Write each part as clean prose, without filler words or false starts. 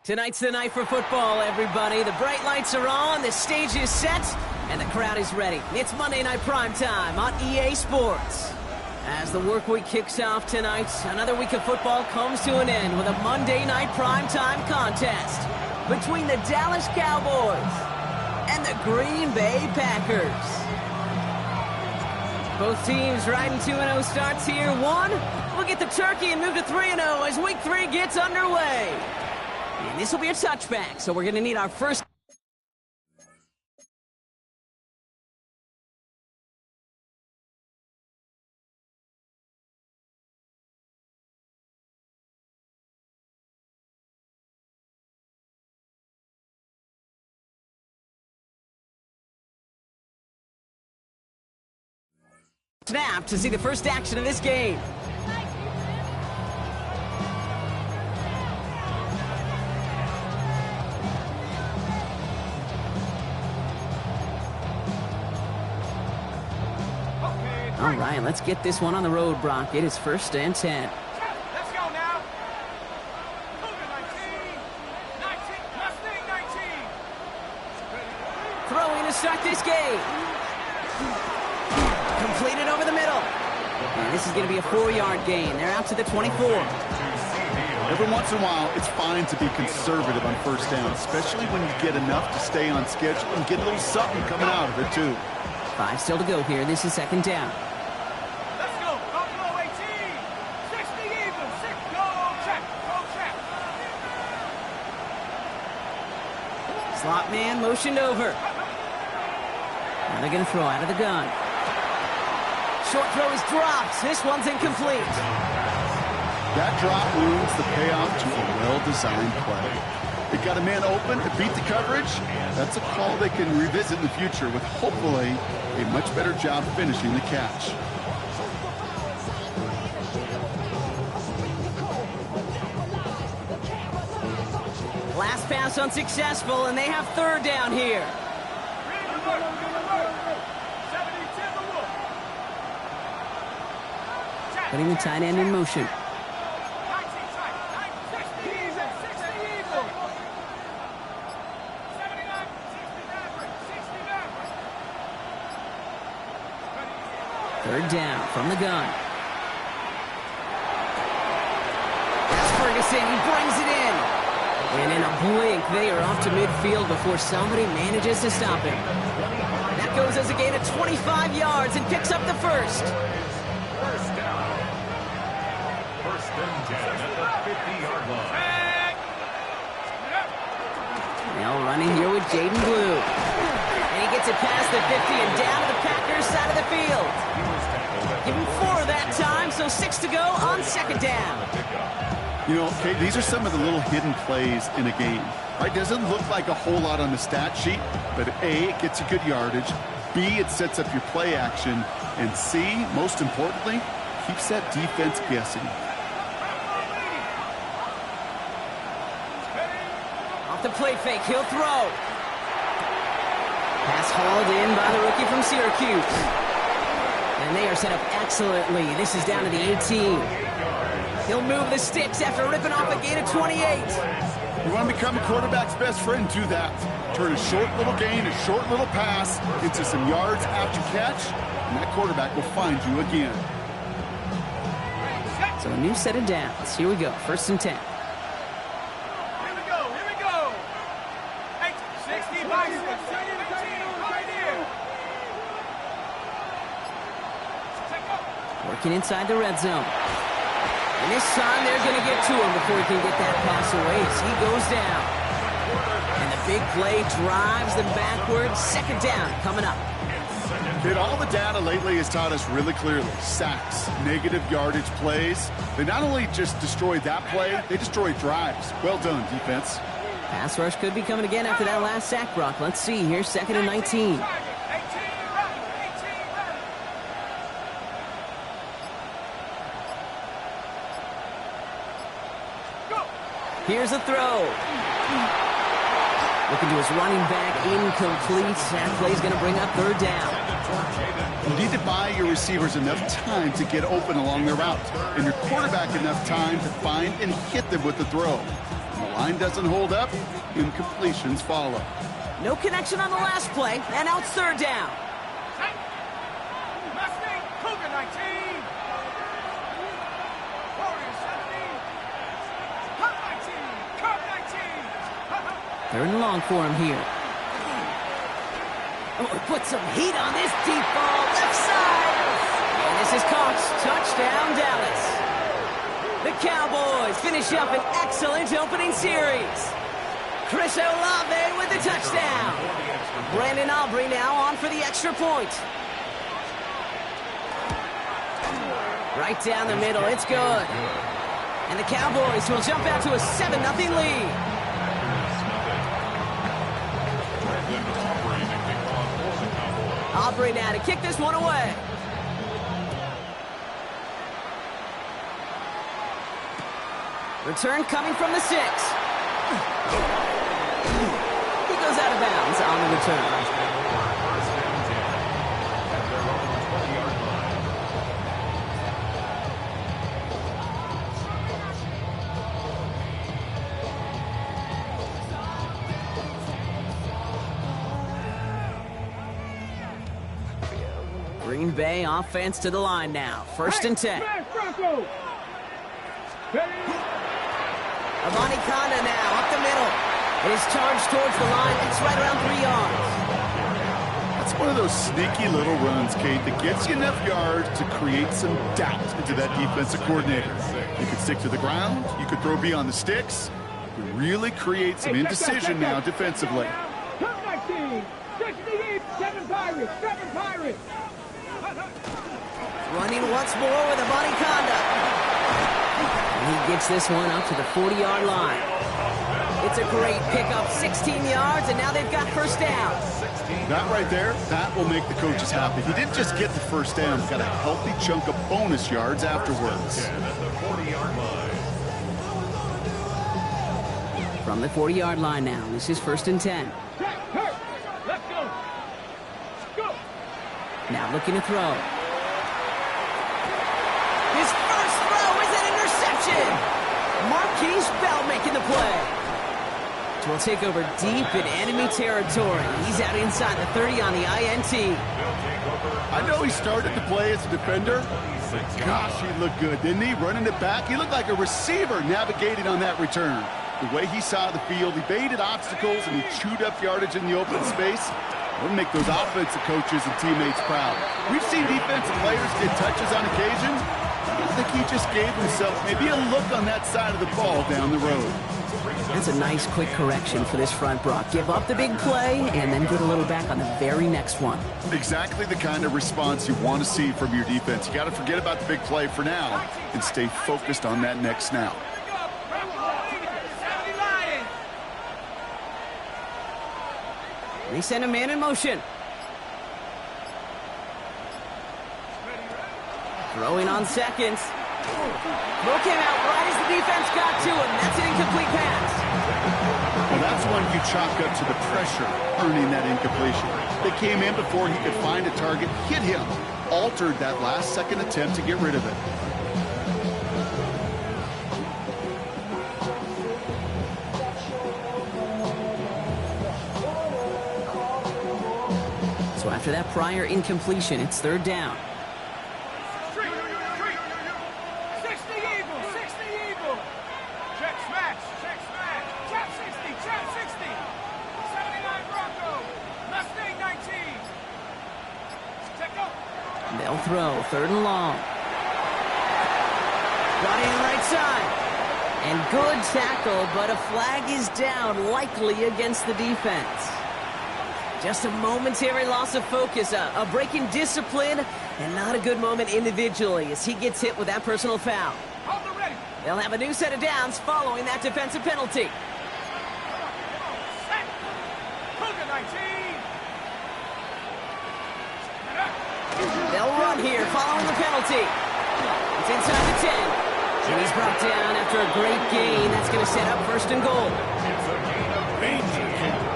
Tonight's the night for football, everybody. The bright lights are on, the stage is set, and the crowd is ready. It's Monday Night Primetime on EA Sports. As the work week kicks off tonight, another week of football comes to an end with a Monday Night Primetime contest between the Dallas Cowboys and the Green Bay Packers. Both teams riding 2-0 starts here. We'll get the turkey and move to 3-0 as Week 3 gets underway. And this will be a touchback, so we're going to need our first... snap to see the first action of this game. All right, let's get this one on the road, Brock. It is 1st and 10. Let's go now. 19. Throwing to start this game. Completed over the middle. And this is going to be a 4-yard gain. They're out to the 24. Every once in a while, it's fine to be conservative on first down, especially when you get enough to stay on schedule and get a little something coming out of it, too. 5 still to go here. This is 2nd down. Let's go. Buffalo 18. 60 even. 6. Go check. Slot man motioned over. Now they're going to throw out of the gun. Short throw is dropped. This one's incomplete. That drop ruins the payoff to a well-designed play. It got a man open, it beat the coverage. That's a call they can revisit in the future with hopefully a much better job finishing the catch. Last pass unsuccessful, and they have 3rd down here. Putting the tight end in motion. Third down from the gun. That's Ferguson. He brings it in. And in a blink, they are off to midfield before somebody manages to stop him. That goes as a gain of 25 yards and picks up the first. First down. 1st and 10 at the 50-yard line. Now running here with Jaden Blue. And he gets it past the 50 and down to the Packers side of the field. Give him 4 that time, so 6 to go on 2nd down. You know, okay, these are some of the little hidden plays in a game. Right? Doesn't look like a whole lot on the stat sheet, but A, it gets you good yardage. B, it sets up your play action. And C, most importantly, keeps that defense guessing. Off the play fake, he'll throw. Pass hauled in by the rookie from Syracuse. And they are set up excellently. This is down to the 18. He'll move the sticks after ripping off a gain of 28. You want to become a quarterback's best friend, do that. Turn a short little gain, a short little pass into some yards after catch, and that quarterback will find you again. So a new set of downs. Here we go, 1st and 10. Here we go. 60 by 6. Right here. Working inside the red zone. And this time they're going to get to him before he can get that pass away as he goes down. And the big play drives them backwards. 2nd down coming up. Kid, all the data lately has taught us really clearly. Sacks, negative yardage plays. They not only just destroy that play, they destroy drives. Well done, defense. Pass rush could be coming again after that last sack, Brock. Let's see here, 2nd and 19. Here's a throw. Looking to his running back, incomplete. That play's going to bring up 3rd down. You need to buy your receivers enough time to get open along their route, and your quarterback enough time to find and hit them with the throw. The line doesn't hold up, incompletions follow. No connection on the last play, and now it's third down. Mustang, Cougar 19. Warriors 17. Cub 19. Cub 19. Third and long for him here. Oh, put some heat on this deep ball, left side. And this is caught. Touchdown, Dallas. The Cowboys finish up an excellent opening series. Chris Olave with the touchdown. Brandon Aubrey now on for the extra point. Right down the middle, it's good. And the Cowboys will jump out to a 7-0 lead. Aubrey now to kick this one away. Return coming from the 6. He goes out of bounds on the return. Green Bay offense to the line now. First and 10. Avani Conda now up the middle. It is charged towards the line. It's right around 3 yards. That's one of those sneaky little runs, Kate, that gets you enough yards to create some doubt into that defensive coordinator. You could stick to the ground. You could throw beyond the sticks. You really create some indecision now defensively. Cub 19. 68. 7 Pirates. 7 Pirates. Running once more with Avani Conda. And he gets this one up to the 40-yard line. It's a great pickup, 16 yards, and now they've got first down. That right there, that will make the coaches happy. He didn't just get the first down, he got a healthy chunk of bonus yards afterwards. From the 40-yard line now, this is first and 10. Let's go. Go. Now looking to throw. His first throw is an interception. Marquise Bell making the play. Will take over deep in enemy territory. He's out inside the 30 on the INT. I know he started to play as a defender, but gosh, he looked good, didn't he? Running it back, he looked like a receiver navigating on that return. The way he saw the field, he baited obstacles and he chewed up yardage in the open space. We'll make those offensive coaches and teammates proud. We've seen defensive players get touches on occasion. I think he just gave himself maybe a look on that side of the ball down the road. That's a nice quick correction for this front, Brock. Give up the big play and then get a little back on the very next one. Exactly the kind of response you want to see from your defense. You got to forget about the big play for now and stay focused on that next snap. They send a man in motion. Throwing on seconds. Throw came out right as the defense got to him. That's an incomplete pass. Well, that's one you chalk up to the pressure earning that incompletion. They came in before he could find a target, hit him, altered that last-second attempt to get rid of it. So after that prior incompletion, it's third down. They'll throw, third and long. Got in right side. And good tackle, but a flag is down, likely against the defense. Just a momentary loss of focus, a break in discipline, and not a good moment individually as he gets hit with that personal foul. They'll have a new set of downs following that defensive penalty. They'll run here following the penalty. It's inside the 10. And he's brought down after a great gain. That's going to set up first and goal.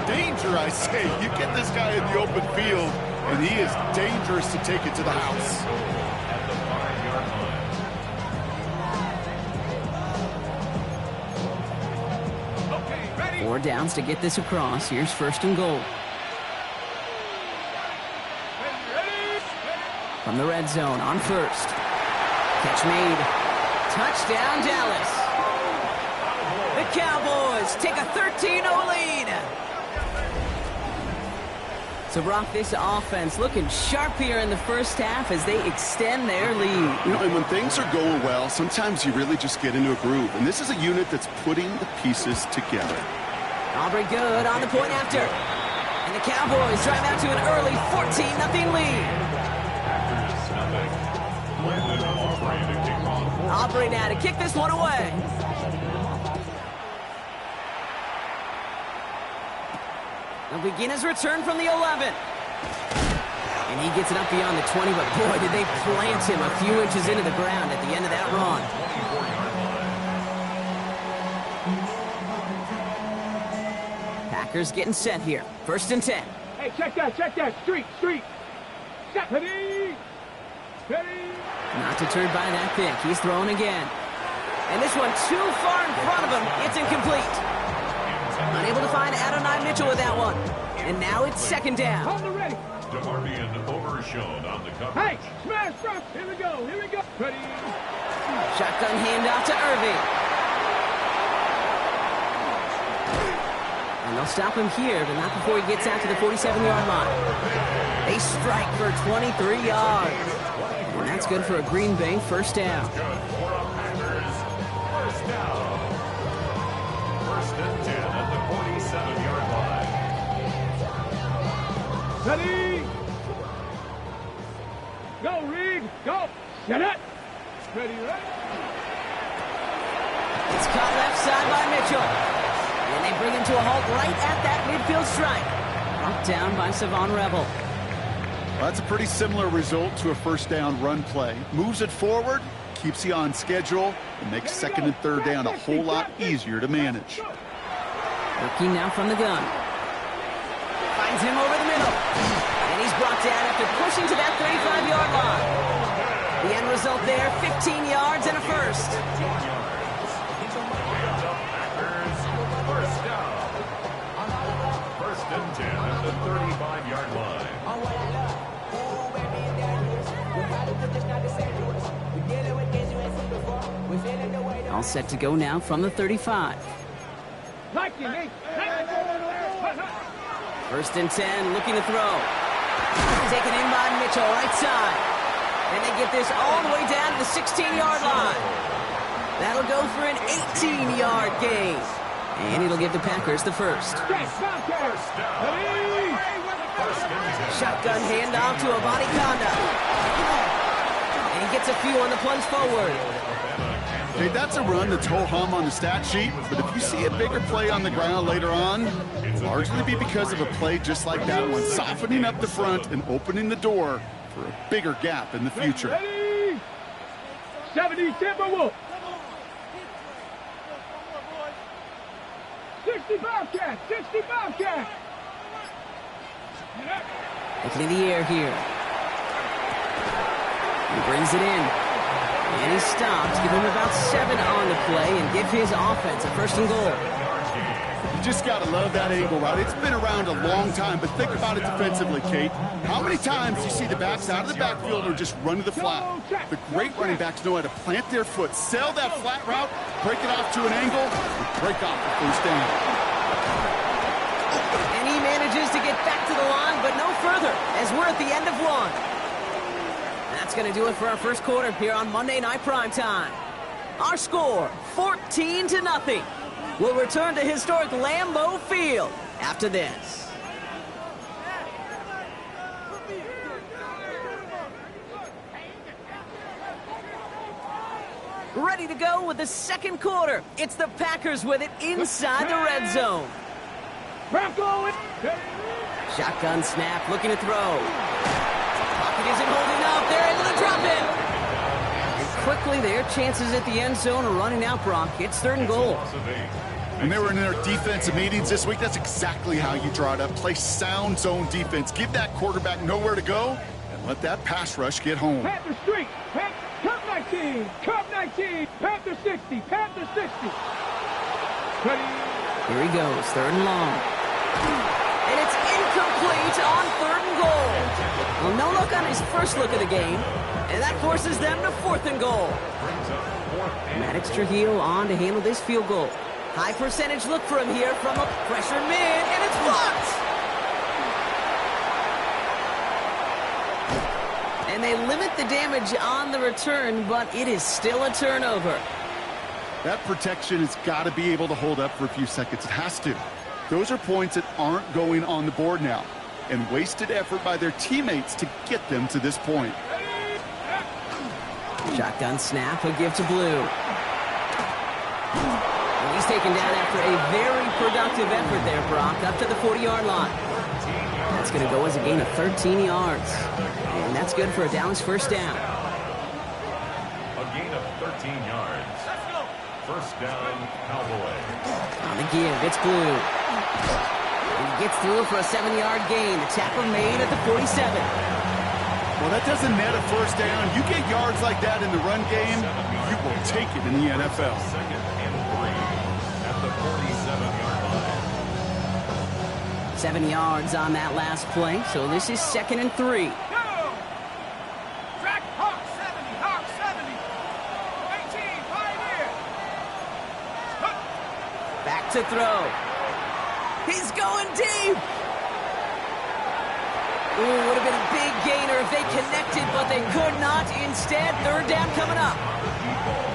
Danger, I say. You get this guy in the open field, and he is dangerous to take it to the house. 4 downs to get this across. Here's 1st and goal. From the red zone on 1st. Catch made. Touchdown, Dallas. The Cowboys take a 13-0 lead. So, Brock, this offense looking sharp here in the first half as they extend their lead. You know, and when things are going well, sometimes you really just get into a groove. And this is a unit that's putting the pieces together. Aubrey good on the point after. And the Cowboys drive out to an early 14-0 lead. Aubrey now to kick this one away. He'll begin his return from the 11. And he gets it up beyond the 20, but boy, did they plant him a few inches into the ground at the end of that run. Packers getting set here. 1st and 10. Hey, check that. Street. Set. Ready. Not deterred by that pick. He's throwing again. And this one too far in front of him. It's incomplete. Unable to find Adonai Mitchell with that one. And now it's 2nd down. Hold the ready. DeMarvion overshot on the coverage. Hey, smash drop. Here we go. Ready. Shotgun handoff to Irving. And they'll stop him here, but not before he gets out to the 47-yard line. They strike for 23 yards. And that's good for a Green Bay 1st down. Good for a Packers 1st down. 1st and 10 at the 47-yard line. Ready. Go, Reed. Go. Set it. Ready. It's caught left side by Mitchell. And they bring him to a halt right at that midfield strike. Brought down by Savon Rebel. Well, that's a pretty similar result to a 1st down run play. Moves it forward, keeps you on schedule, and makes 2nd and 3rd down a whole lot easier to manage. Working now from the gun. Finds him over the middle. And he's brought down after pushing to that 35-yard line. The end result there, 15 yards and a 1st. Packers 1st down. 1st and 10 at the 35-yard line. All set to go now from the 35. 1st and 10, looking to throw. Taken in by Mitchell, right side. And they get this all the way down to the 16-yard line. That'll go for an 18-yard gain. And it'll give the Packers the 1st. Shotgun handoff to Abanikanda. And he gets a few on the plunge forward. Okay, that's a run that's ho-hum on the stat sheet, but if you see a bigger play on the ground later on, it'll largely be because of a play just like that one, softening up the front and opening the door for a bigger gap in the future. 70 Timberwolves. 65 cat. Looking in the air here. He brings it in. And he stops. Give him about 7 on the play and give his offense a 1st and goal. You just got to love that angle, right? It's been around a long time, but think about it defensively, Kate. How many times do you see the backs out of the backfield or just run to the flat? The great running backs know how to plant their foot, sail that flat route, break it off to an angle, and break off the 1st down. And he manages to get back to the line, but no further, as we're at the end of 1. That's going to do it for our 1st quarter here on Monday Night Primetime. Our score, 14-0. We'll return to historic Lambeau Field after this. Ready to go with the 2nd quarter. It's the Packers with it inside the red zone. Shotgun snap, looking to throw. Pocket isn't holding up. They're into the drop-in. And quickly, their chances at the end zone are running out, Brock. It's 3rd and goal. When they were in their defensive meetings this week, that's exactly how you draw it up. Play sound zone defense. Give that quarterback nowhere to go, and let that pass rush get home. Panther streak. Cup 19. Panther 60. Ready. Here he goes, 3rd and long. And it's incomplete on 3rd and goal. Well, no look on his first look of the game, and that forces them to 4th and goal. Maddox Trujillo on to handle this field goal. High percentage look for him here from a pressure mid, and it's blocked! And they limit the damage on the return, but it is still a turnover. That protection has got to be able to hold up for a few seconds. It has to. Those are points that aren't going on the board now, and wasted effort by their teammates to get them to this point. Shotgun snap, a give to Blue. And he's taken down after a very productive effort there, Brock, up to the 40-yard line. That's going to go as a gain of 13 yards. And that's good for a Dallas first down. A gain of 13 yards. First down, Cowboys. On the give, it's Blue. And he gets through for a 7-yard gain. The tackle made at the 47. Well, that doesn't net a first down. You get yards like that in the run game, you will take it in the NFL. 2nd and 3 at the 47-yard line. 7 yards on that last play, so this is 2nd and 3. Track Hawk 70, Hawk 70. 18, Pioneer. Back to throw. He's going deep. Ooh, would have been a big gainer if they connected, but they could not. Instead, 3rd down coming up.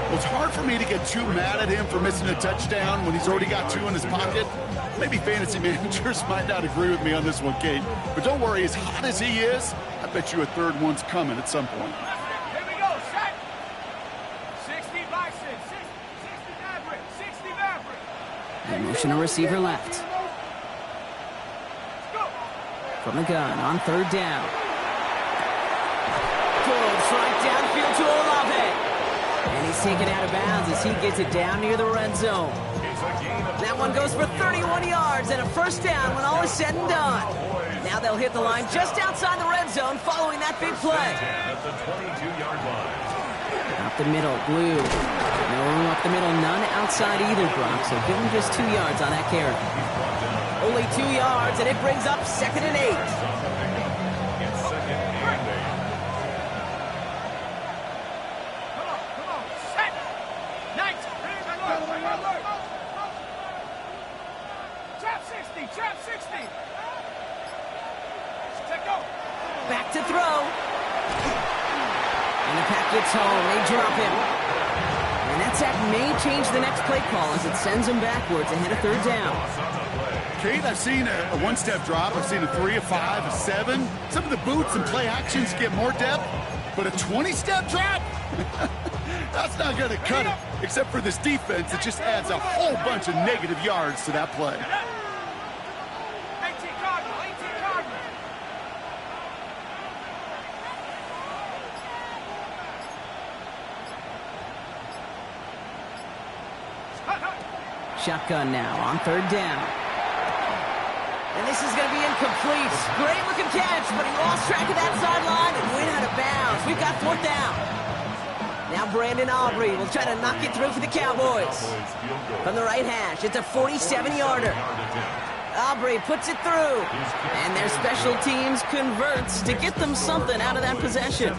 Well, it's hard for me to get too mad at him for missing a touchdown when he's already got 2 in his pocket. Maybe fantasy managers might not agree with me on this one, Kate. But don't worry, as hot as he is, I bet you a 3rd one's coming at some point. Here we go, set. 60 Bison, 60 Maverick, 60 Maverick. And motion a receiver left. From the gun on 3rd down. Throws right downfield to Olave. And he's taken out of bounds as he gets it down near the red zone. That one goes for 31 yards and a first down when all is said and done. Now they'll hit the line just outside the red zone following that big play. At the 22-yard line. Up the middle, Blue. No room up the middle, none outside either, Brock. So give him just 2 yards on that carry. Only 2 yards, and it brings up 2nd and 8. It's 2nd and 8. Come on, set. Knights, alert. Trap 60. Check go. Back to throw. And the pack gets home. They drop him. And that sack may change the next play call as it sends him backwards ahead of 3rd down. Kate, I've seen a 1-step drop. I've seen a 3, a 5, a 7. Some of the boots and play actions get more depth, but a 20-step drop? That's not going to cut it, except for this defense. It just adds a whole bunch of negative yards to that play. 18 Cardinal. Shotgun now on 3rd down. And this is going to be incomplete. Great looking catch, but he lost track of that sideline and went out of bounds. We've got 4th down. Now Brandon Aubrey will try to knock it through for the Cowboys. From the right hash, it's a 47-yarder. Aubrey puts it through. And their special teams converts to get them something out of that possession.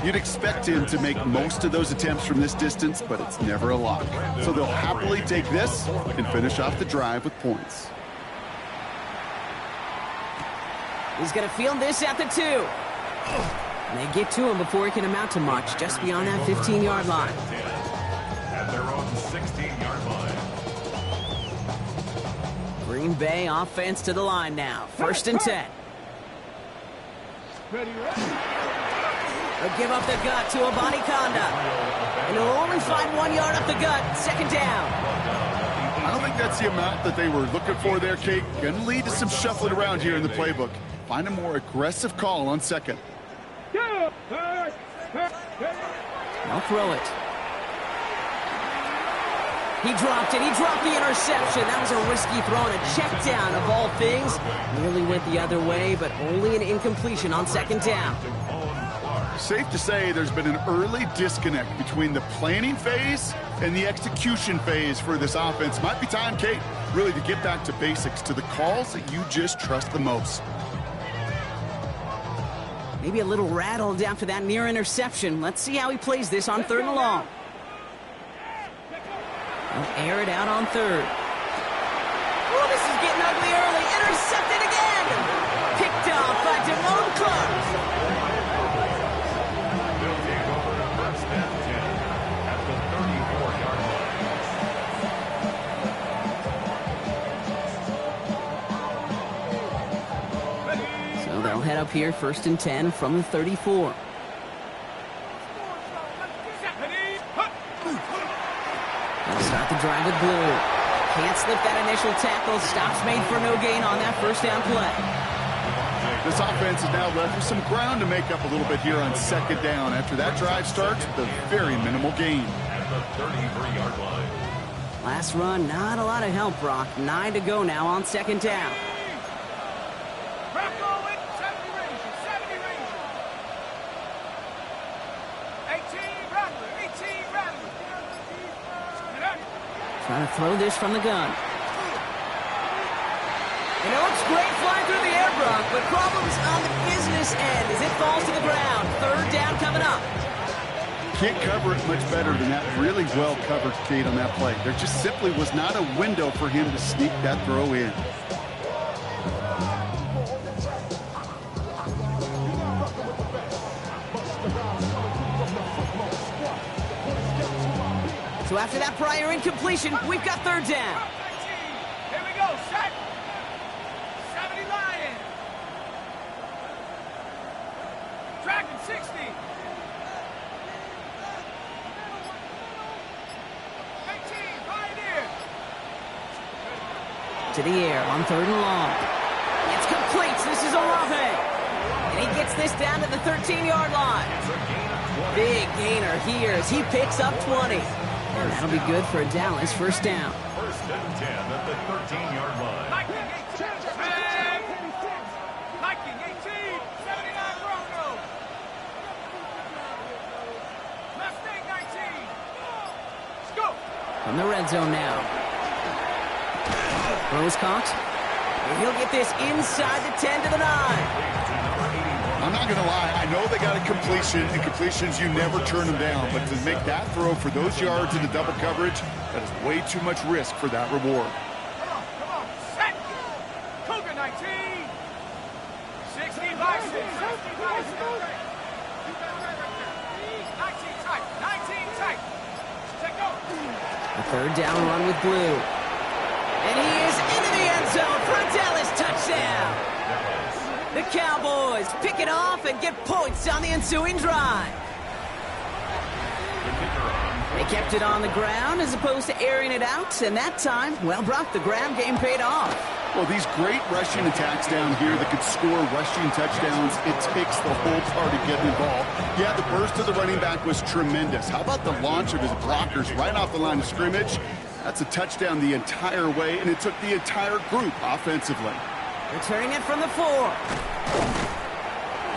You'd expect him to make most of those attempts from this distance, but it's never a lock. So they'll happily take this and finish off the drive with points. He's going to field this at the 2. And they get to him before he can amount to much, just beyond that 15-yard line. At their own 16-yard line. Green Bay offense to the line now. 1st and 10. They'll give up the gut to Abanikanda. And he'll only find 1 yard up the gut. 2nd down. I don't think that's the amount that they were looking for there, Kate. Going to lead to some shuffling around here in the playbook. Find a more aggressive call on 2nd. They'll throw it. He dropped it. He dropped the interception. That was a risky throw and a check down of all things. Nearly went the other way, but only an incompletion on 2nd down. Safe to say there's been an early disconnect between the planning phase and the execution phase for this offense. Might be time, Kate, really to get back to basics, to the calls that you just trust the most. Maybe a little rattled after that near interception. Let's see how he plays this on 3rd and long. He'll air it out on 3rd. Oh, this is getting ugly early. Intercepted again. Picked off by Damone Clark. They'll take over 1st and 10 at the 34-yard line. So they'll head up here 1st and 10 from the 34. They'll start the drive with Blue. Can't slip that initial tackle. Stops made for no gain on that 1st down play. This offense is now left with some ground to make up a little bit here on 2nd down after that drive starts with a very minimal gain. At the 33-yard line. Last run, not a lot of help, Brock. 9 to go now on 2nd down. Trying to throw this from the gun. You know, it's great flying through the air, Brock, but problems on the business end as it falls to the ground. 3rd down coming up. Can't cover it much better than that. Really well covered, Kate, on that play. There just simply was not a window for him to sneak that throw in. So after that prior incompletion, we've got 3rd down. Here we go, set. 70 Lions. Dragon 60. 18 Pioneer. To the air on 3rd and long. It's complete. This is Olave. And he gets this down to the 13-yard line. Big gainer here as he picks up 20. And that'll be good for a Dallas 1st down. 1st and 10 at the 13-yard line. Viking 18. Viking 18. 79 Broncos. Mustang 19. Let's go. From the red zone now. Rose caught. And he'll get this inside the 10 to the 9. I'm not going to lie. I know they got a completion, and completions, you never turn them down. But to make that throw for those yards in the double coverage, that is way too much risk for that reward. Come on. Set. Cougar 19. 60 Bison. 60 Bison. 19 tight. 19 tight. Check go. A 3rd down run with Blue. And he is into the end zone for a Dallas touchdown. The Cowboys pick it off and get points on the ensuing drive. They kept it on the ground as opposed to airing it out, and that time, well, Brock, the ground game paid off. Well, these great rushing attacks down here that could score rushing touchdowns, it takes the whole party getting involved. Yeah, the burst of the running back was tremendous. How about the launch of his blockers right off the line of scrimmage? That's a touchdown the entire way, and it took the entire group offensively. Returning it from the 4.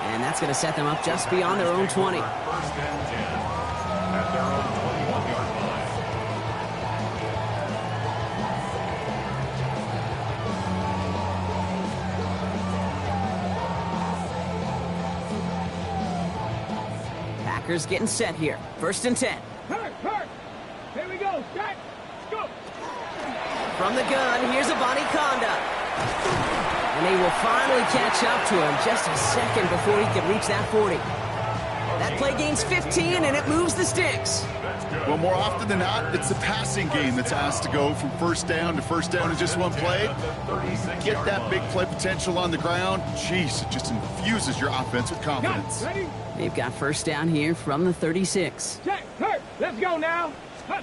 And that's going to set them up just beyond their own 20. 1st and 10 at their own 21-yard line. Packers getting set here. 1st and 10. Hurt. Here we go. Set. Go. From the gun, here's a Bonnie Conda. And they will finally catch up to him just a second before he can reach that 40. That play gains 15, and it moves the sticks. Well, more often than not, it's the passing game that's asked to go from 1st down to 1st down in just one play. Get that big play potential on the ground. Jeez, it just infuses your offense with confidence. Ready? They've got 1st down here from the 36. Check. Hurt. Let's go now. Hut.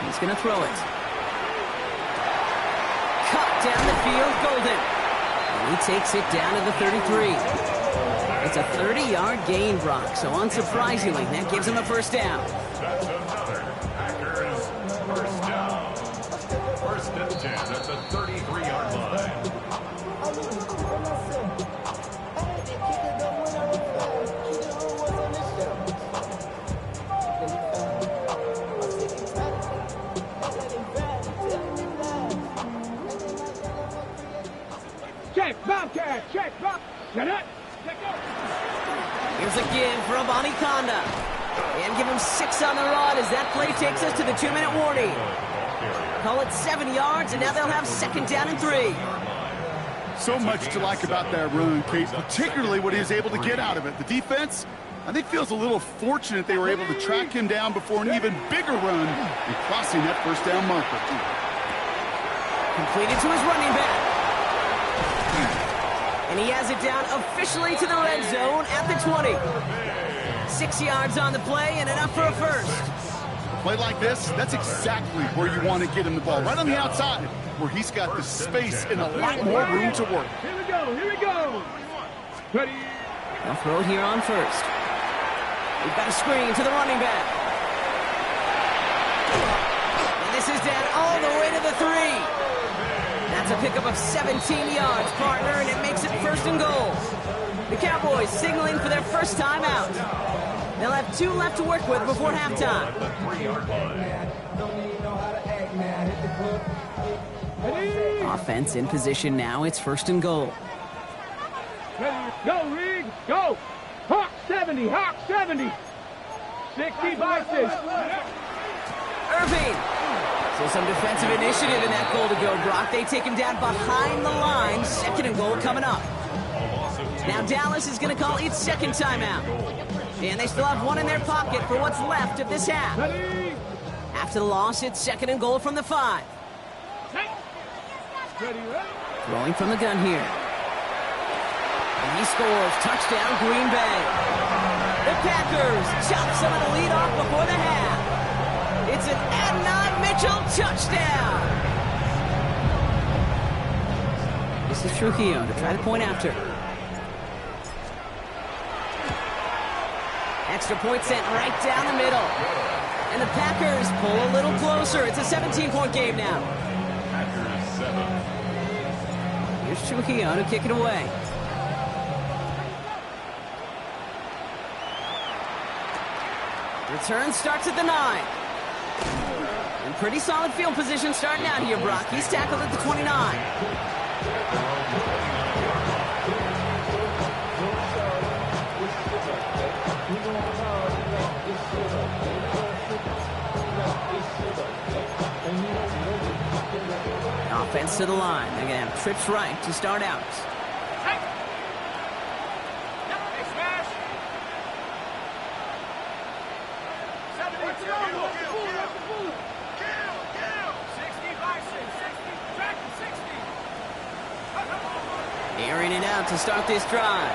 He's going to throw it. Cut down the field, Golden. And he takes it down to the 33. It's a 30-yard gain, Brock, so unsurprisingly, that gives him a 1st down. That's another Packers 1st down. 1st and 10 at the 33-yard line. Check, Bobcat, check, Bob. Get it. Check go. Here's a give for Abanikanda. And give him 6 on the rod as that play takes us to the 2-minute warning. Call it 7 yards, and now they'll have 2nd down and 3. So much to like about that run, Kate, particularly what he was able to get out of it. The defense, I think, feels a little fortunate they were able to track him down before an even bigger run and crossing that 1st down marker. Completed to his running back. And he has it down officially to the red zone at the 20. 6 yards on the play and enough for a first. A play like this, that's exactly where you want to get him the ball, right on the outside, where he's got the space and a lot more room to work. Here we go, here we go. Ready. They'll throw it here on 1st. We've got a screen to the running back. And this is down all the way to the 3. That's a pickup of 17 yards, partner, and it makes it 1st and goal. The Cowboys signaling for their first time out. They'll have 2 left to work with before halftime. Offense in position now. It's 1st and goal. Ready. Go, Rig. Go. Hawk 70. Hawk 70. 60 Bison. Irving. So some defensive initiative in that goal to go, Brock. They take him down behind the line. 2nd and goal coming up. Now Dallas is going to call its 2nd timeout. And they still have 1 in their pocket for what's left of this half. Ready. After the loss, it's 2nd and goal from the 5. Ready, ready. Throwing from the gun here. And he scores. Touchdown, Green Bay. The Packers chop some of the lead off before the half. It's an Adnan Mitchell touchdown. This is Trujillo to try to point after. Extra point sent right down the middle. And the Packers pull a little closer. It's a 17-point game now. Packers 7. Here's Trujillo to kick it away. Return starts at the 9. And pretty solid field position starting out here, Brock. He's tackled at the 29. Offense to the line. They're going to have trips right to start out. Airing it out to start this drive.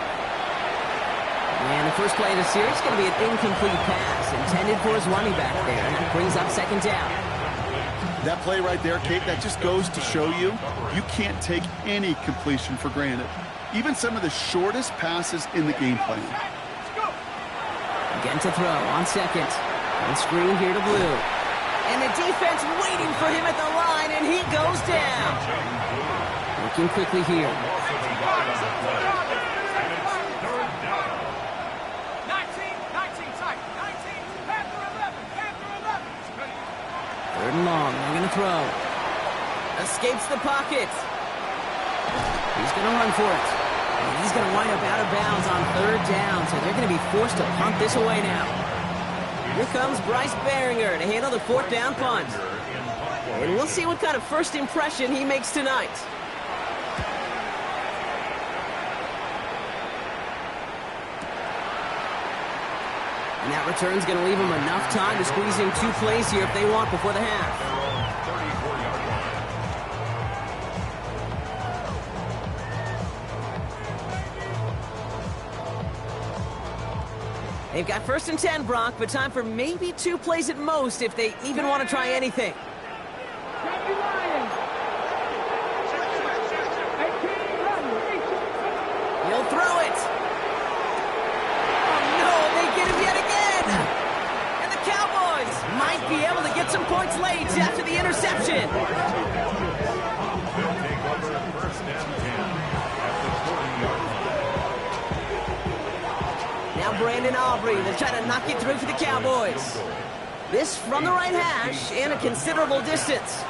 And the first play of the series is going to be an incomplete pass intended for his running back there. And that brings up 2nd down. That play right there, Kate, that just goes to show you, you can't take any completion for granted. Even some of the shortest passes in the game plan. Again to throw on 2nd. And screen here to Blue. And the defense waiting for him at the line, and he goes down. Working quickly here. 3rd and long. They're going to throw. Escapes the pocket. He's going to run for it. And he's going to wind up out of bounds on 3rd down, so they're going to be forced to punt this away now. Here comes Bryce Behringer to handle the 4th down punt. And we'll see what kind of first impression he makes tonight. And that return's going to leave them enough time to squeeze in 2 plays here if they want before the half. 34-yard line. They've got 1st and 10, Brock, but time for maybe 2 plays at most if they even want to try anything. He'll throw it. Oh, no, they get him yet again. And the Cowboys might be able to get some points late after the interception. They'll take over 1st and 10 at the 40-yard line. Now Brandon Aubrey, they're trying to knock it through for the Cowboys. This from the right hash and a considerable distance.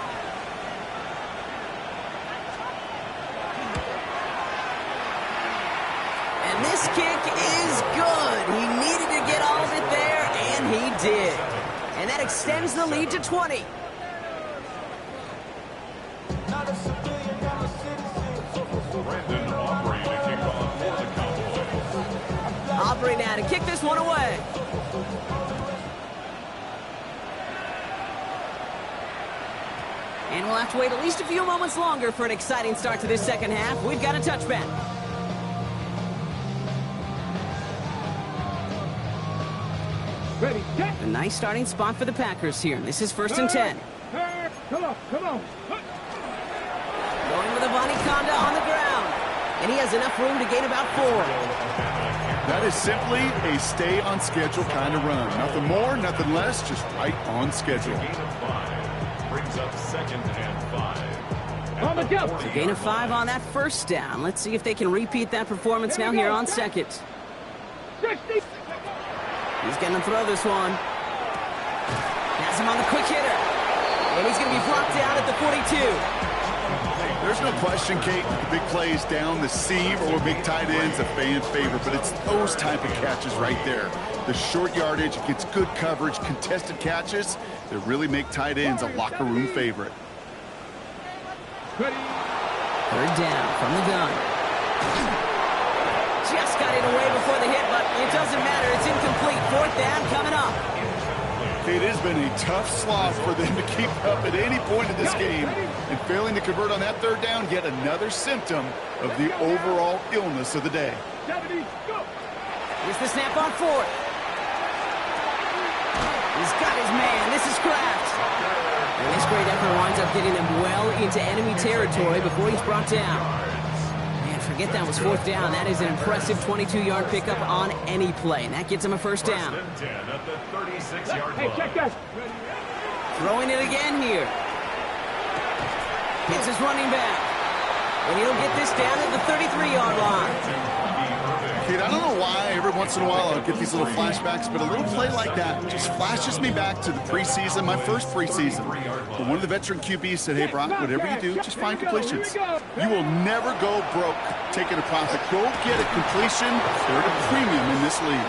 This kick is good. He needed to get all of it there, and he did. And that extends the lead to 20. Brandon Aubrey to kick off for the Cowboys. Aubrey now to kick this one away. And we'll have to wait at least a few moments longer for an exciting start to this second half. We've got a touchback. Ready, get. A nice starting spot for the Packers here. This is 1st and 10. Come on, come on. Going with a Bonnie Conda on the ground. And he has enough room to gain about 4. That is simply a stay on schedule kind of run. Nothing more, nothing less, just right on schedule. Gain of 5 brings up 2nd and 5. On the go. Gain of 5 on that first down. Let's see if they can repeat that performance now here on 2nd. 60. He's going to throw this one. Has him on the quick hitter. And he's going to be brought down at the 42. There's no question, Kate, the big plays down the seam or big tight ends a fan favorite, but it's those type of catches right there. The short yardage, it gets good coverage, contested catches that really make tight ends a locker room favorite. Ready. 3rd down from the gun. Just got it away before the hit, but it doesn't matter. It's incomplete. 4th down coming up. It has been a tough slog for them to keep up at any point in this game, and failing to convert on that 3rd down, yet another symptom of the overall illness of the day. 70, go. Here's the snap on 4th. He's got his man. This is Kraft. And this great effort winds up getting him well into enemy territory before he's brought down. Man, forget that was 4th down. That is an impressive 22-yard pickup on any play. And that gets him a 1st down. 1st and 10 at the 36-yard Hey, line. check that. Throwing it again here. Hits his running back. And he'll get this down at the 33-yard line. Kate, I don't know why every once in a while I'll get these little flashbacks, but a little play like that just flashes me back to the preseason, my first preseason. But one of the veteran QBs said, hey, Brock, whatever you do, just find completions. You will never go broke taking a profit. Go get a completion. They're at a premium in this league.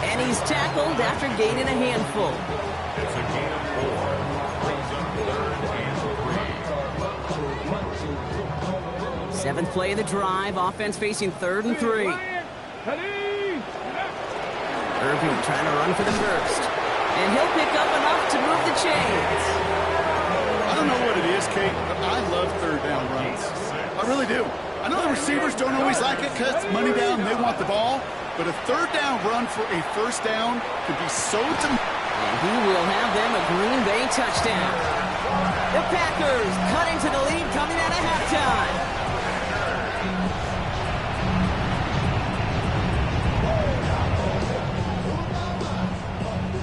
And he's tackled after gaining a handful. It's a gain of 4. Brings up 3rd and 3. 7th play of the drive. Offense facing 3rd and 3. Ready. Irving trying to run for the first. And he'll pick up enough to move the chains. I don't know what it is, Kate, but I love 3rd down runs. I really do. I know the receivers don't always like it because it's money down and they want the ball, but a 3rd down run for a 1st down can be so And he will have them a Green Bay touchdown. The Packers cutting to the lead coming out of halftime.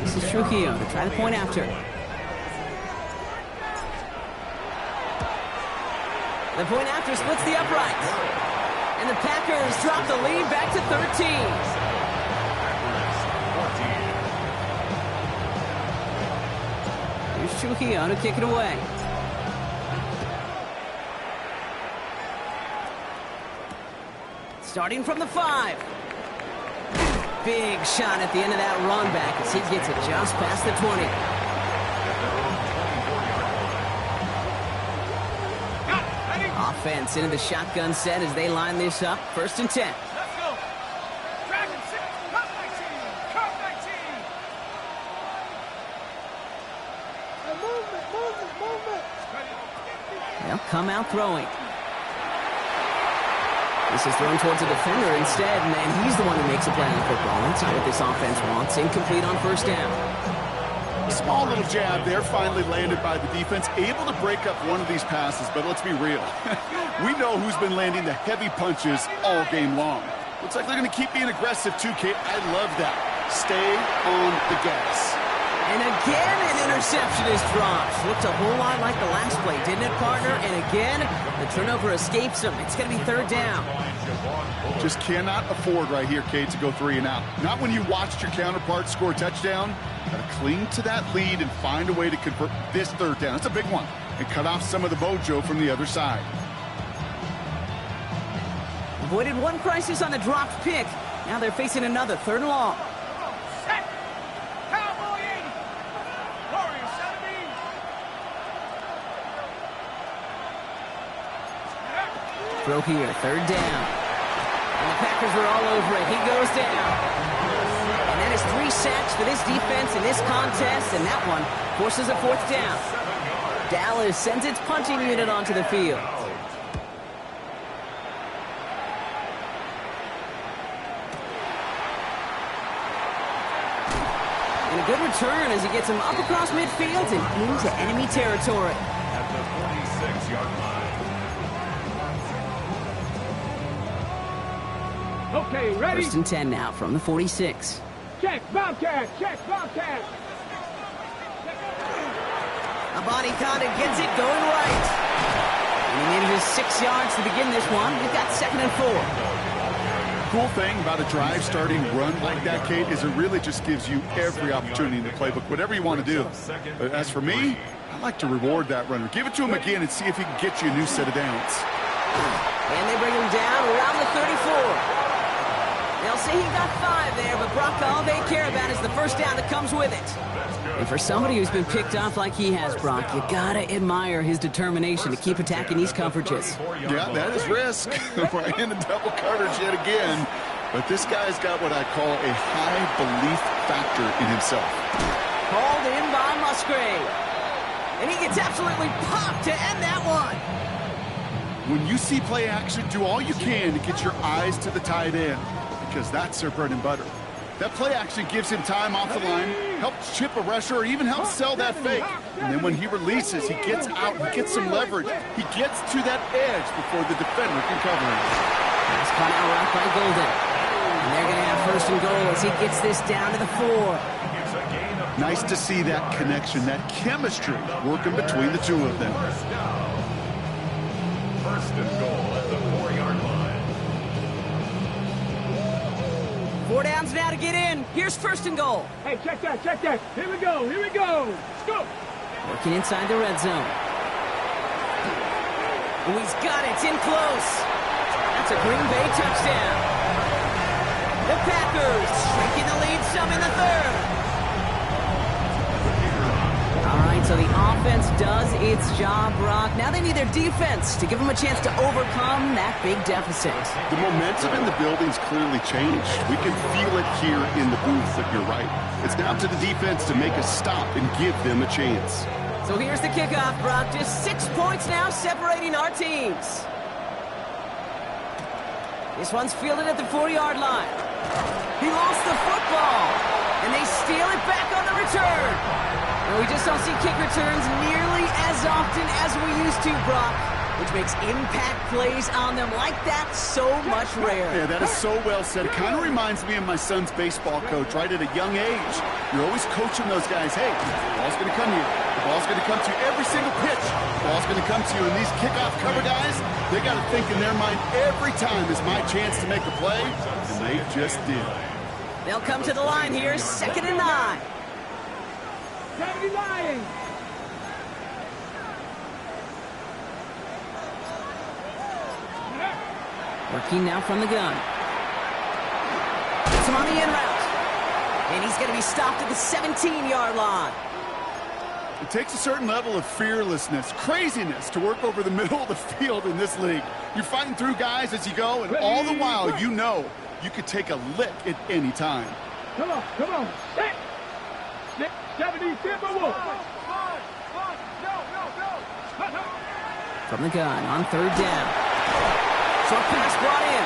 This is Trujillo to try the point after. The point after splits the uprights. And the Packers drop the lead back to 13. Here's Trujillo to kick it away. Starting from the 5. Big shot at the end of that run back as he gets it just past the 20. Offense into the shotgun set as they line this up. 1st and 10. Let's go. Dragon 6, Cup 19. Cup 19. Movement. They'll come out throwing. This is thrown towards a defender instead, and he's the one who makes a play on the football. That's not what this offense wants. Incomplete on 1st down. small little jab there, finally landed by the defense. Able to break up one of these passes, but let's be real. We know who's been landing the heavy punches all game long. Looks like they're going to keep being aggressive too, Kate. I love that. Stay on the gas. And again, an interception is dropped. Looked a whole lot like the last play, didn't it, partner? And again, the turnover escapes him. It's going to be 3rd down. Just cannot afford right here, Kate, to go 3 and out. Not when you watched your counterpart score a touchdown. Got to cling to that lead and find a way to convert this 3rd down. It's a big one. And cut off some of the mojo from the other side. avoided one crisis on the dropped pick. Now they're facing another 3rd and long. Set. Cowboy 80. Warrior 70. Throw here, 3rd down. And the Packers are all over it. He goes down. And that is 3 sacks for this defense in this contest, and that one forces a 4th down. Dallas sends its punching unit onto the field. And a good return as he gets him up across midfield and into enemy territory. At the 46-yard line. Okay, ready? 1st and 10 now from the 46. Check, Bobcat. Check, Bobcat. A body count and gets it going right. And he manages 6 yards to begin this one. We've got 2nd and 4. Cool thing about a drive starting run like that, Kate, is it really just gives you every opportunity in the playbook, whatever you want to do. But as for me, I like to reward that runner. Give it to him again and see if he can get you a new set of downs. And they bring him down around the 34. They'll say he got 5 there, but Brock, all they care about is the 1st down that comes with it. And for somebody who's been picked off like he has, Brock, you gotta admire his determination to keep attacking these coverages. Yeah, that is risk. We're in a double coverage yet again. But this guy's got what I call a high belief factor in himself. Called in by Musgrave. And he gets absolutely popped to end that one. When you see play action, do all you can to get your eyes to the tight end, because that's their bread and butter. That play action gives him time off the line, helps chip a rusher, or even helps sell that fake. And then when he releases, he gets out, he gets some leverage. He gets to that edge before the defender can cover him. That's caught out right by Golden. And they're going to have 1st and goal as he gets this down to the 4. Nice to see that connection, that chemistry working between the two of them. 1st and goal at the 4-yard line. 4 downs now to get in. Here's 1st and goal. Hey, check that, check that. Here we go, here we go. Let's go. Working inside the red zone. Oh, he's got it. It's in close. That's a Green Bay touchdown. The Packers shrinking the lead some in the 3rd. All right, so the offense does its job, Brock. Now they need their defense to give them a chance to overcome that big deficit. The momentum in the building's clearly changed. We can feel it here in the booth, but you're right. It's now to the defense to make a stop and give them a chance. So here's the kickoff, Brock. Just 6 points now separating our teams. This one's fielded at the 4-yard line. He lost the football, and they steal it back on the return. And we just don't see kick returns nearly as often as we used to, Brock, which makes impact plays on them like that so much rarer. Yeah, that is so well said. It kind of reminds me of my son's baseball coach, right at a young age. You're always coaching those guys, hey, the ball's going to come here. The ball's going to come to you every single pitch. The ball's going to come to you. And these kickoff cover guys, they got to think in their mind every time is my chance to make a play, and they just did. They'll come to the line here, 2nd and 9. 79. Working now from the gun. Gets him on the in route. And he's going to be stopped at the 17-yard line. It takes a certain level of fearlessness, craziness to work over the middle of the field in this league. You're fighting through guys as you go, and all the while you know you could take a lick at any time. Come on, come on. Set. 70, Timberwolf. From the gun on 3rd down. Short pass brought in.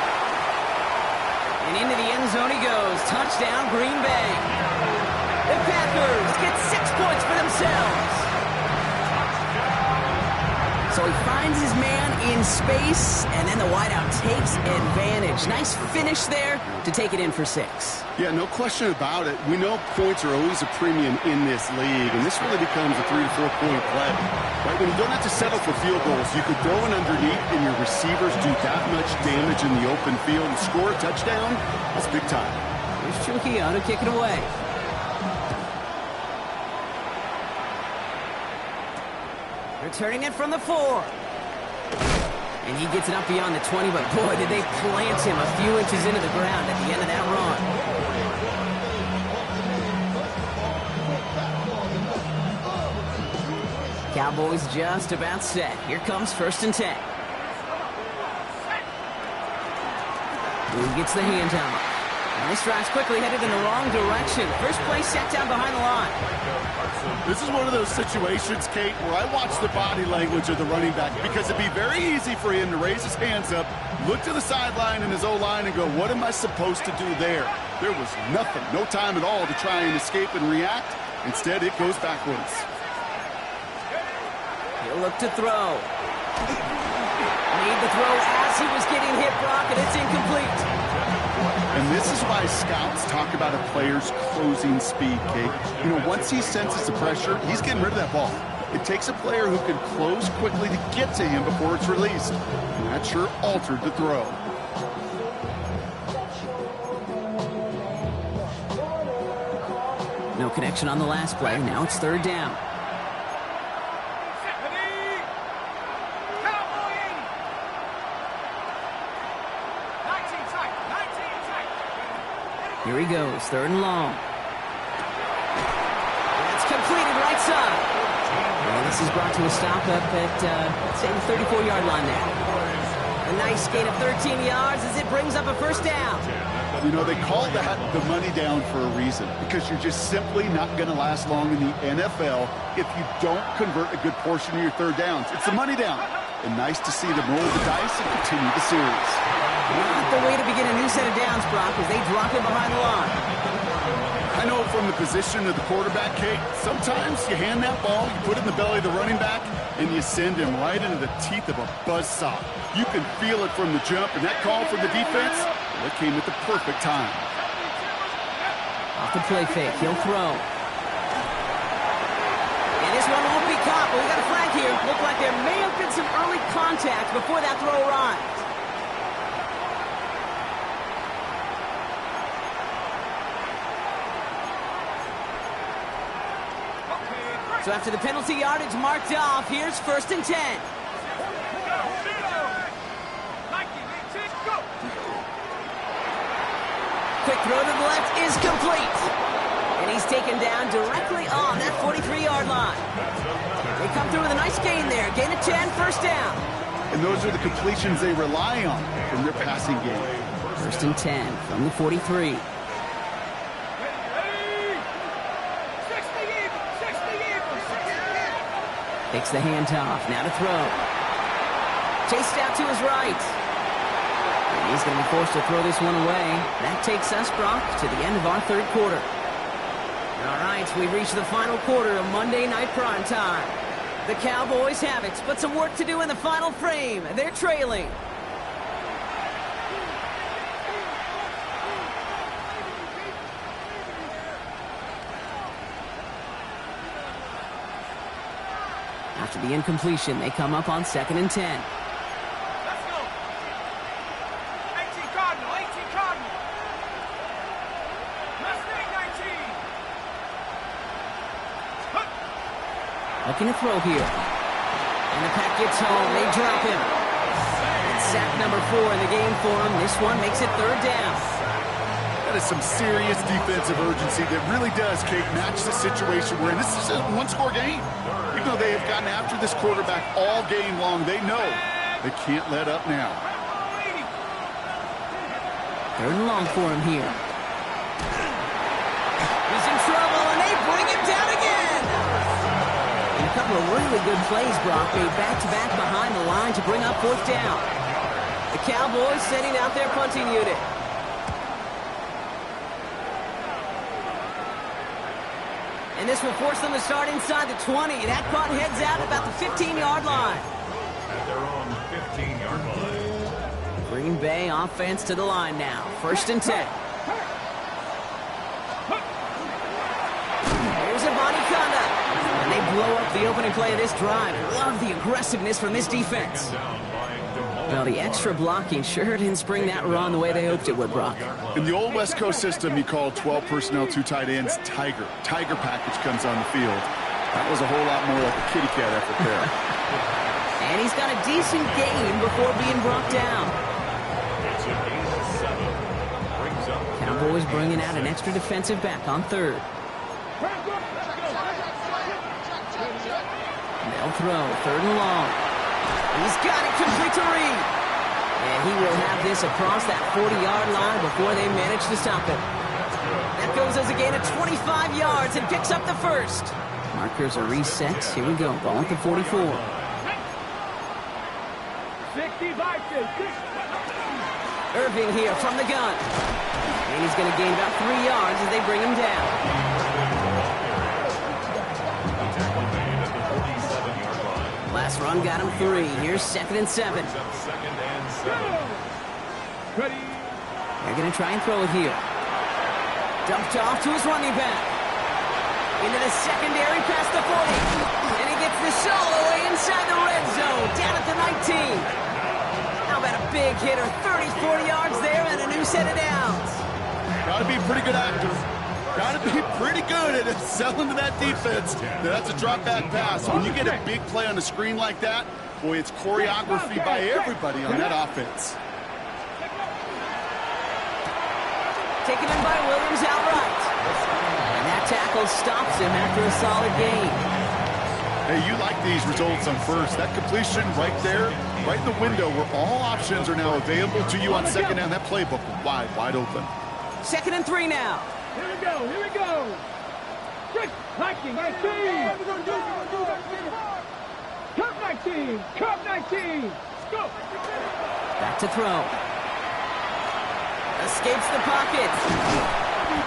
And into the end zone he goes. Touchdown, Green Bay. The Packers get 6 points for themselves. So he finds his man in space, and then the wideout takes advantage. Nice finish there to take it in for 6. Yeah, no question about it. We know points are always a premium in this league, and this really becomes a 3 to 4 point play. Right, when you don't have to settle for field goals, you could throw it underneath, and your receivers do that much damage in the open field and score a touchdown. That's big time. Here's Trujillo to kick it away. Returning it from the 4. And he gets it up beyond the 20, but boy, did they plant him a few inches into the ground at the end of that run. Cowboys just about set. Here comes 1st and 10. Who gets the handoff? And this drive's quickly headed in the wrong direction. First play set down behind the line. This is one of those situations, Kate, where I watch the body language of the running back because it'd be very easy for him to raise his hands up, look to the sideline in his O-line and go, what am I supposed to do there? There was nothing, no time at all to try and escape and react. Instead, it goes backwards. He'll look to throw. Made the throw as he was getting hit, Brock, and it's incomplete. And this is why scouts talk about a player's closing speed, Kate. You know, once he senses the pressure, he's getting rid of that ball. It takes a player who can close quickly to get to him before it's released. And that sure altered the throw. No connection on the last play. Now it's 3rd down. Here he goes, 3rd and long. It's completed right side. And this is brought to a stop up at, say, the 34-yard line there. A nice gain of 13 yards as it brings up a 1st down. You know, they call that the money down for a reason, because you're just simply not going to last long in the NFL if you don't convert a good portion of your 3rd downs. It's the money down. And nice to see them roll the dice and continue the series. Not the way to begin a new set of downs, Brock, as they drop it behind the line. I know from the position of the quarterback, Kate, sometimes you hand that ball, you put it in the belly of the running back, and you send him right into the teeth of a buzzsaw. You can feel it from the jump, and that call from the defense, well, it came at the perfect time. Off the play fake, he'll throw. And this one won't be caught, but we got a flag here. Looked like there may have been some early contact before that throw arrived. So after the penalty yardage marked off, here's 1st and 10. Quick throw to the left is complete. And he's taken down directly on that 43-yard line. They come through with a nice gain there. Gain of 10, 1st down. And those are the completions they rely on from their passing game. 1st and 10 from the 43. Takes the handoff. Now to throw. Chased out to his right. And he's going to be forced to throw this one away. That takes us, Brock, to the end of our 3rd quarter. All right, we've reached the final quarter of Monday Night Prime Time. The Cowboys have it, but some work to do in the final frame. They're trailing. After the incompletion, they come up on 2nd and 10. Let's go. 18 Cardinal, 18 Cardinal. Mustang 19. Looking to throw here. And the pack gets home. They drop him. It's sack number 4 in the game for him. This one makes it 3rd down. That is some serious defensive urgency that really does, Kate, match the situation we're in. This is a one-score game. Even though they have gotten after this quarterback all game long, they know they can't let up now. 3rd and long for him here. He's in trouble, and they bring him down again. And a couple of really good plays, Brock, made back-to-back behind the line to bring up 4th down. The Cowboys sending out their punting unit. And this will force them to start inside the 20. That punt heads out about the 15-yard line. At their own 15-yard line. Green Bay offense to the line now. 1st and 10. Here's a body conduct. And they blow up the opening play of this drive. Love the aggressiveness from this defense. Well, the extra blocking sure didn't spring that run the way they hoped it would, Brock. In the old West Coast system, you called 12 personnel, 2 tight ends, Tiger. Tiger package comes on the field. That was a whole lot more like a kitty cat effort there. And he's got a decent gain before being brought down. It's a gain of 7. Brings up Cowboys bringing out an extra defensive back on third. They'll throw, third and long. He's got it complete to Reed. And he will have this across that 40-yard line before they manage to stop it. That goes as a gain of 25 yards and picks up the first. Markers are reset. Here we go. Ball at the 44. 60 by 60. Irving here from the gun. And he's going to gain about 3 yards as they bring him down. tackle made at the 47-yard line. Last run got him 3. Here's 2nd and 7. Brings up 2nd and 7. Ready. They're going to try and throw it here. Dumped off to his running back. Into the secondary past the 40. And he gets the solo away inside the red zone. Down at the 19. How about a big hitter? 30-40 yards there and a new set of downs. Got to be a pretty good actor. Got to be pretty good at selling to that defense. That's a drop back pass. When you get a big play on the screen like that, boy, it's choreography by everybody on that offense. Taken in by Williams outright. And that tackle stops him after a solid gain. Hey, you like these results on first. That completion right there, right in the window where all options are now available to you on second down. That playbook wide open. 2nd and 3 now. Here we go. Here we go. Quick. 19. 19. Cup 19. Cup 19. Let's go. Back to throw. Escapes the pocket.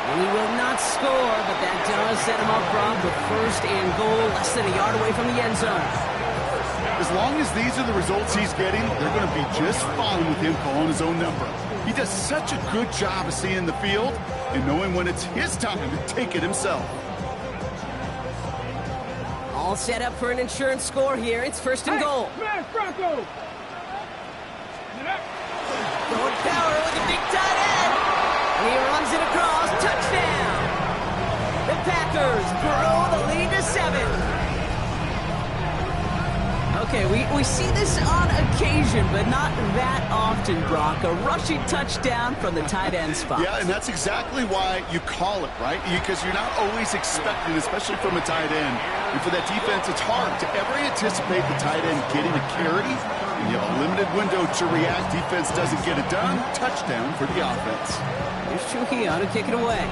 And he will not score, but that does set him up wrong with 1st and goal, less than a yard away from the end zone. As long as these are the results he's getting, they're going to be just fine with him calling his own number. He does such a good job of seeing the field and knowing when it's his time to take it himself. All set up for an insurance score here. It's 1st and goal. Smash Bronco. Going power with a big tight end. And he runs it across. Touchdown. The Packers grow the lead to 7. Okay, we see this on occasion, but not that often, Brock. A rushing touchdown from the tight end spot. Yeah, and that's exactly why you call it, right? Because you're not always expecting, especially from a tight end. And for that defense, it's hard to ever anticipate the tight end getting a carry. And you have a limited window to react. Defense doesn't get it done. Touchdown for the offense. Here's Trujillo to kick it away.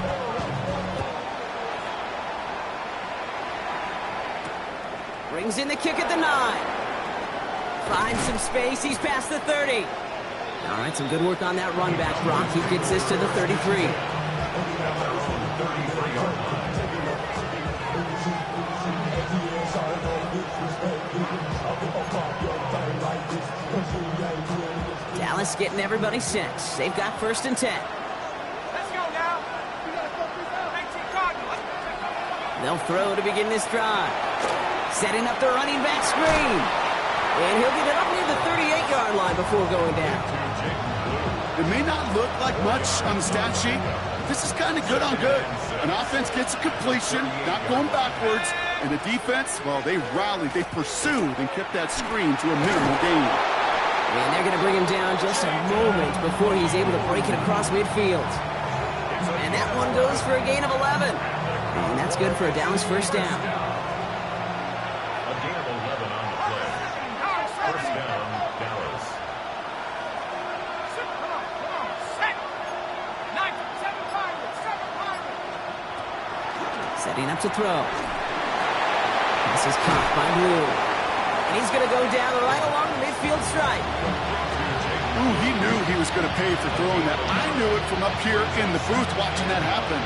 Brings in the kick at the 9. Finds some space. He's past the 30. All right, some good work on that run back, Brock. He gets this to the 33. Dallas getting everybody set. They've got 1st and 10. Let's go now. 19 Cardinals. They'll throw to begin this drive. Setting up the running back screen. And he'll get it up near the 38-yard line before going down. It may not look like much on the stat sheet. This is kind of good on good. An offense gets a completion, not going backwards. And the defense, well, they rallied, they pursued, and kept that screen to a minimal gain. And they're going to bring him down just a moment before he's able to break it across midfield. And that one goes for a gain of 11. And that's good for a Dallas 1st down. A gain of 11 on the play. 1st down, Dallas. Come on. Set. 7 Pirates. 7 Pirates. Setting up to throw. This is caught by Blue. And he's going to go down right along the midfield stripe. Ooh, he knew he was going to pay for throwing that. I knew it from up here in the booth watching that happen.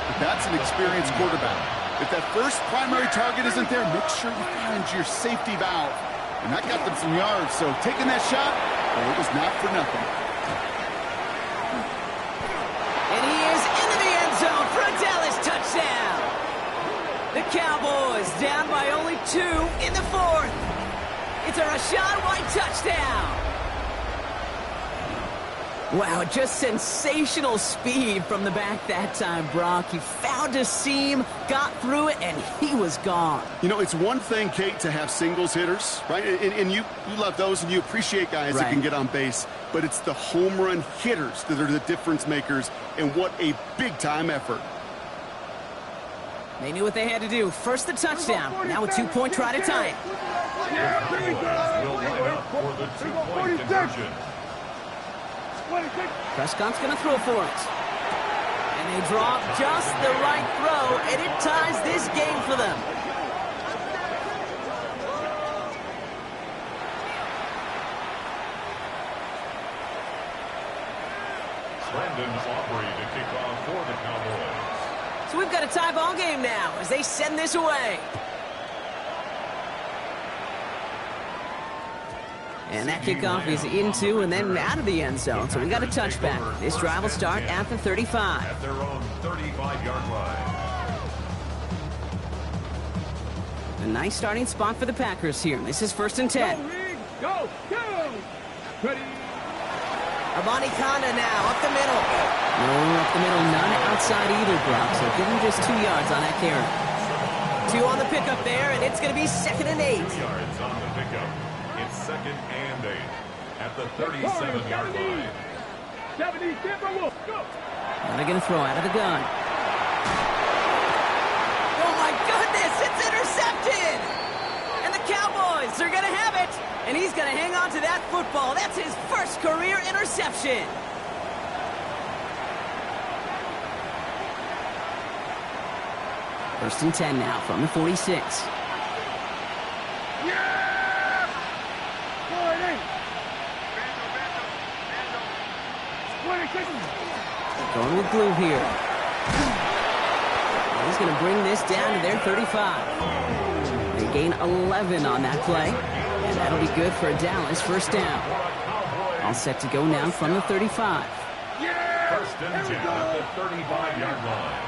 But that's an experienced quarterback. If that first primary target isn't there, make sure you find your safety valve. And that got them some yards, so taking that shot, well, it was not for nothing. And he is into the end zone for a Dallas touchdown. The Cowboys down by only 2 in the 4th. It's a Rachaad White touchdown. Wow, just sensational speed from the back that time, Brock. He found a seam, got through it, and he was gone. You know, it's one thing, Kate, to have singles hitters, right? And you love those, and you appreciate guys that can get on base. But it's the home run hitters that are the difference makers, and what a big-time effort. They knew what they had to do. First the touchdown, now a two-point try to tie it. Will line up for the two-point conversion. Prescott's going to throw for it. And they drop just the right throw, and it ties this game for them. Brandon Aubrey to kick off for the Cowboys. So we've got a tie ball game now as they send this away. And that kickoff is into and then out of the end zone. So we got a touchback. This drive will start at the 35. At their own 35-yard line. A nice starting spot for the Packers here. This is 1st and 10. Go! Ready? Armani Kanda now up the middle. No, up the middle, none outside either, Brock. So give him just 2 yards on that carry. 2 on the pickup there, and it's going to be 2nd and 8. 2 yards on the pickup. It's 2nd and 8 at the 37-yard line. 70, go! Now they're going to throw out of the gun. Oh my goodness, it's intercepted! And the Cowboys are going to have it. And he's going to hang on to that football. That's his first career interception. First and 10 now from the 46. Yeah! Going with glue here. He's going to bring this down to their 35. They gain 11 on that play. And that'll be good for a Dallas first down. All set to go now from the 35. First and 10 at the 35-yard line.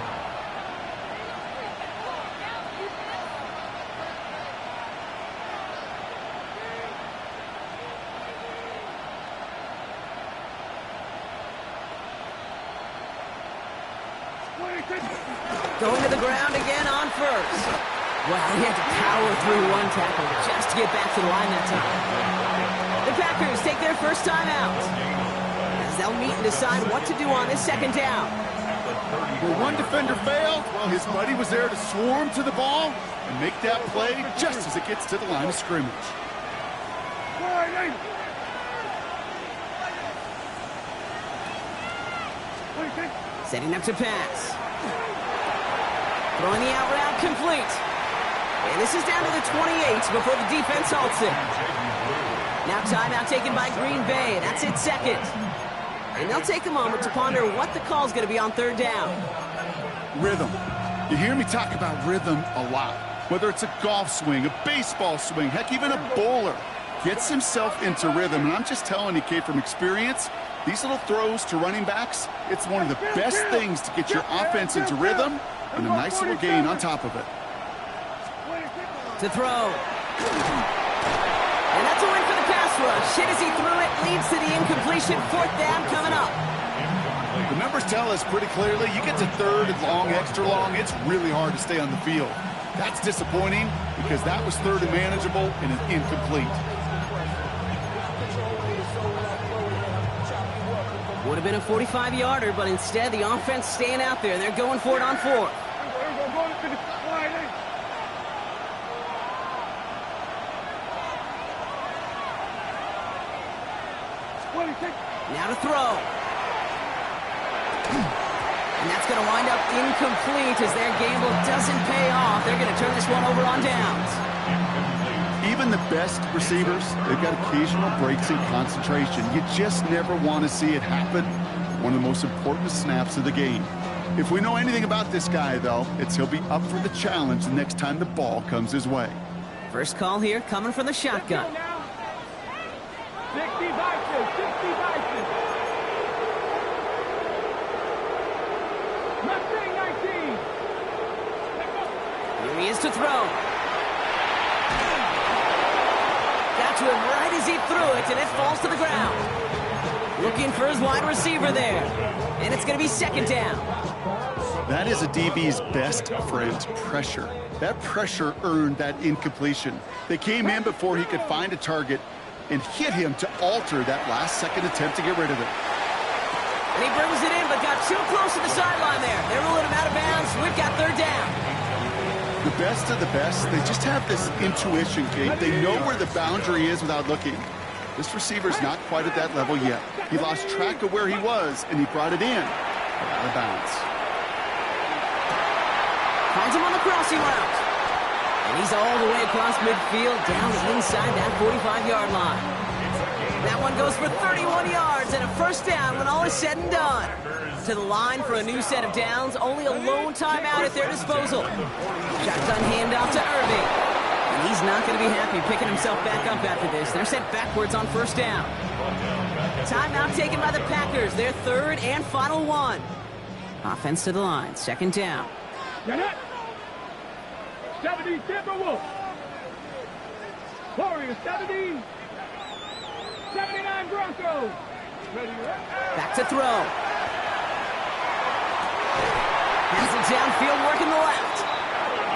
Going to the ground again on first. Wow, he had to power through one tackle just to get back to the line that time. The Packers take their first time out as they'll meet and decide what to do on this 2nd down. Where one defender failed, well, his buddy was there to swarm to the ball and make that play just as it gets to the line of scrimmage. Setting up to pass. Throwing the out route complete. And this is down to the 28 before the defense halts it. Now timeout taken by Green Bay. That's its 2nd. And they'll take a moment to ponder what the call's going to be on 3rd down. Rhythm. You hear me talk about rhythm a lot. Whether it's a golf swing, a baseball swing, heck, even a bowler gets himself into rhythm. And I'm just telling you, Kate, from experience, these little throws to running backs, it's one of the best things to get your offense into rhythm and a nice little gain on top of it. To throw. And that's a win for the pass rush. Hit as he threw it, leads to the incompletion. 4th down coming up. The numbers tell us pretty clearly, you get to 3rd and long, extra long, it's really hard to stay on the field. That's disappointing because that was 3rd and manageable and it's incomplete. Would have been a 45-yarder, but instead the offense staying out there, and they're going for it on 4th. Now to throw. And that's going to wind up incomplete as their gamble doesn't pay off. They're going to turn this one over on downs. Even the best receivers, they've got occasional breaks in concentration. You just never want to see it happen. One of the most important snaps of the game. If we know anything about this guy, though, it's he'll be up for the challenge the next time the ball comes his way. First call here coming from the shotgun. 60 Bison, 60 Bison. Mustang 19. Here he is to throw. Got to him right as he threw it, and it falls to the ground. Looking looking for his wide receiver there. And it's going to be second down. That is a DB's best friend, pressure. That pressure earned that incompletion. They came in before he could find a target and hit him to alter that last-second attempt to get rid of it. And he brings it in, but got too close to the sideline there. They're ruling him out of bounds. We've got third down. The best of the best, they just have this intuition, Kate. They know where the boundary is without looking. This receiver's not quite at that level yet. He lost track of where he was, and he brought it in, but out of bounds. Finds him on the crossing route. And he's all the way across midfield, down inside that 45-yard line. That one goes for 31 yards and a first down when all is said and done. To the line for a new set of downs, only a lone timeout at their disposal. Shotgun handoff to Irving. And he's not going to be happy picking himself back up after this. They're sent backwards on first down. Timeout taken by the Packers, their third and final one. Offense to the line, second down. 70 Timberwolves. Warriors 70. 79 Broncos. Ready? Back to throw. Has it downfield, working the left.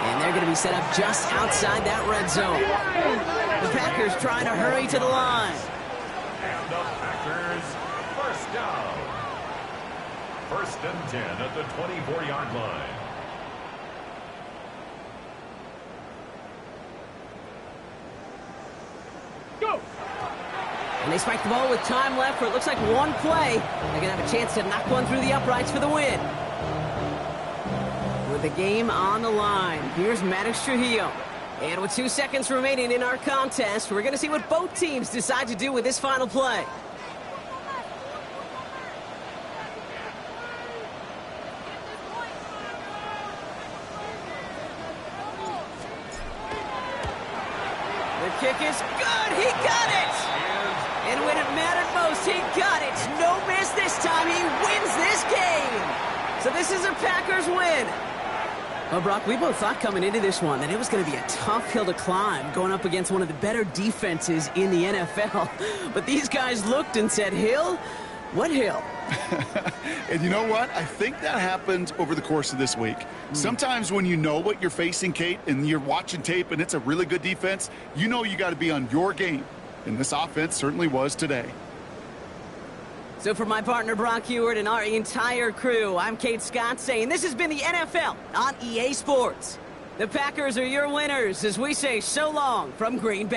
And they're going to be set up just outside that red zone. The Packers trying to hurry to the line. And the Packers, first down. First and 10 at the 24-yard line. Go! And they spike the ball with time left for it looks like one play. They're going to have a chance to knock one through the uprights for the win. With the game on the line, here's Maddox Trujillo. And with 2 seconds remaining in our contest, we're going to see what both teams decide to do with this final play. The kick is good. He got it. And when it mattered most, he got it. No miss this time. He wins this game. So this is a Packers win. Well, Brock, we both thought coming into this one that it was going to be a tough hill to climb going up against one of the better defenses in the NFL. But these guys looked and said, Hill? What hill? And you know what? I think that happened over the course of this week. Sometimes when you know what you're facing, Kate, and you're watching tape and it's a really good defense, you know you got to be on your game. And this offense certainly was today. So for my partner, Brock Heward, and our entire crew, I'm Kate Scott saying this has been the NFL on EA Sports. The Packers are your winners as we say so long from Green Bay.